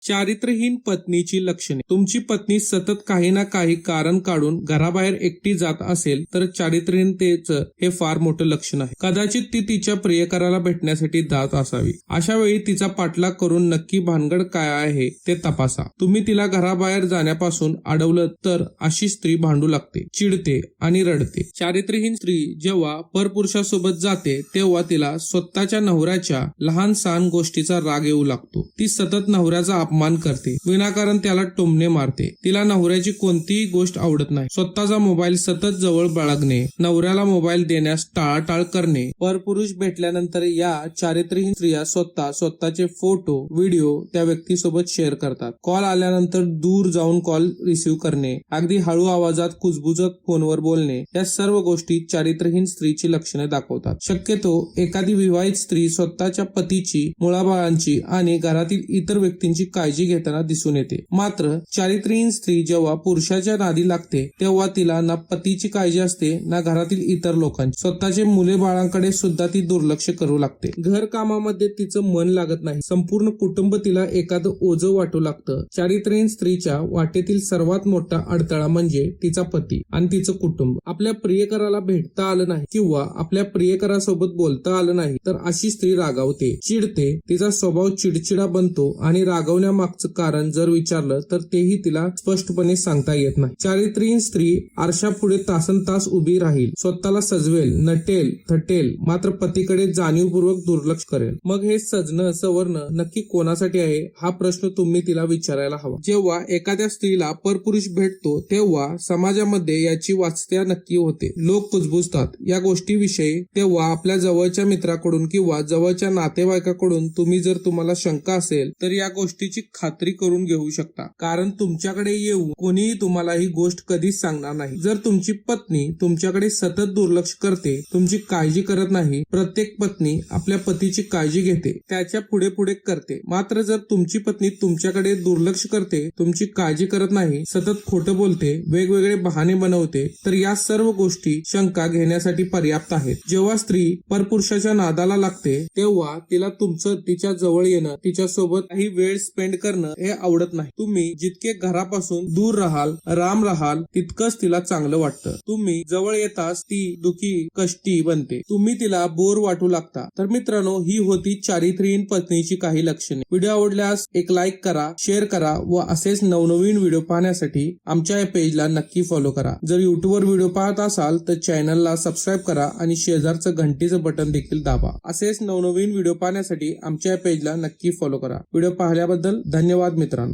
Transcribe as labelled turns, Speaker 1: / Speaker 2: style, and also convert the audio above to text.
Speaker 1: चारित्र्यहीन पत्नीची लक्षणे. तुमची पत्नी सतत काही ना काही कारण काढून घराबाहेर एकटी जात असेल तर चारित्र्यहीनतेचं हे फार मोठं लक्षण आहे. कदाचित ती तिच्या प्रियकराला भेटण्यासाठी जात असावी. अशा वेळी तिचा पाठलाग करून नक्की भानगड काय आहे ते तपासा. तुम्ही तिला घराबाहेर जाण्यापासून अडवलं तर अशी स्त्री भांडू लागते, चिडते आणि रडते. चारित्र्यहीन स्त्री जेव्हा परपुरुषासोबत जाते तेव्हा तिला स्वतःच्या नवऱ्याच्या लहान सहान गोष्टीचा राग येऊ लागतो. ती सतत नवऱ्याचा अपमान करते, विनाकारण त्याला टोमणे मारते. तिला नवऱ्याची कोणतीही गोष्ट आवडत नाही. स्वतःचा मोबाईल सतत जवळ बाळगणे, नवऱ्याला मोबाईल देण्यास टाळाटाळ करणे. परपुरुष भेटल्यानंतर या चारित्र्यहीन स्त्रिया स्वतःचे फोटो व्हिडिओ त्या व्यक्तीसोबत शेअर करतात. कॉल आल्यानंतर दूर जाऊन कॉल रिसीव्ह करणे, अगदी हळू आवाजात कुजबुजत फोनवर बोलणे, या सर्व गोष्टी चारित्र्यहीन स्त्रीची लक्षणे दाखवतात. शक्यतो एखादी विवाहित स्त्री स्वतःच्या पतीची, मुलाबाळांची आणि घरातील इतर व्यक्तींची काळजी घेताना दिसून येते. मात्र चारित्र्यहीन स्त्री जेव्हा पुरुषाच्या नादी लागते तेव्हा तिला ना पतीची काळजी असते ना घरातील इतर लोकांची. स्वतःचे मुले बाळांकडे सुद्धा ती दुर्लक्ष करू लागते. घर कामामध्ये तिचं मन लागत नाही. संपूर्ण कुटुंब तिला एखादं ओझं वाटू लागतं. चारित्र्यहीन स्त्रीच्या वाटेतील सर्वात मोठा अडथळा म्हणजे तिचा पती आणि तिचं कुटुंब. आपल्या प्रियकराला भेटता आलं नाही किंवा आपल्या प्रियकरासोबत बोलता आलं नाही तर अशी स्त्री रागावते, चिडते. तिचा स्वभाव चिडचिडा बनतो आणि रागवण्यामागचं कारण जर विचारलं तर तेही तिला स्पष्टपणे सांगता येत नाही. चारित्र्यहीन स्त्री आरशापुढे तासनतास उभी राहील, स्वतःला सजवेल, नटेल, थटेल, मात्र पतीकडे जाणीवपूर्वक दुर्लक्ष करेल. मग हे सजणं सवरणं नक्की कोणासाठी आहे हा प्रश्न तुम्ही तिला विचारायला हवा. जेव्हा एखाद्या स्त्रीला परपुरुष भेटतो तेव्हा समाजामध्ये याची वास्तव्य नक्की होते. लोक कुजबुजतात या गोष्टीविषयी. तेव्हा आपल्या जवळच्या मित्राकडून किंवा जवळच्या नातेवाईकाकडून तुम्हाला शंका असेल तर या गोष्टीची खात्री करून घेऊ शकता, कारण तुमच्याकडे येऊन कोणीही तुम्हाला ही गोष्ट कधीच सांगणार नाही. जर तुमची पत्नी तुमच्याकडे सतत दुर्लक्ष करते, तुमची काळजी करत नाही, प्रत्येक पत्नी आपल्या पतीची काळजी घेते, त्याच्या पुढे पुढे करते. मात्र जर तुमची पत्नी तुमच्याकडे दुर्लक्ष करते, तुमची काळजी करत नाही, सतत खोटं बोलते, वेगवेगळे बहाणे बनवते, तर या सर्व गोष्टी शंका घेण्यासाठी पर्याप्त आहेत. जेव्हा स्त्री परपुरुषाच्या नादाला लागते तेव्हा तिला तुमचं तिच्या जवळ येणं, तिच्यासोबत काही वेळ स्पेंड करणं हे आवडत नाही. तुम्ही जितके घरापासून दूर राहाल, राम राहाल, तितकंच तिला चांगलं वाटतं. तुम्ही जवळ येताच ती दुखी, कष्टी बनते. तुम्ही तिला बोर वाटू लागता. तर मित्रांनो, ही होती चारित्र्यहीन पत्नीची काही लक्षणे. व्हिडिओ आवडल्यास एक लाईक करा, शेअर करा व असेच नवनवीन व्हिडिओ पाहण्यासाठी आमच्या या पेजला नक्की फॉलो करा. जर युट्यूबवर व्हिडिओ पाहत असाल तर चॅनलला सबस्क्राईब करा आणि शेजारचं घंटीचं बटन देखील दाबा. असेच नवनवीन व्हिडिओ पाहण्यासाठी आमच्या या पेजला नक्की फॉलो करा. व्हिडिओ पाहिल्याबद्दल धन्यवाद मित्रांनो.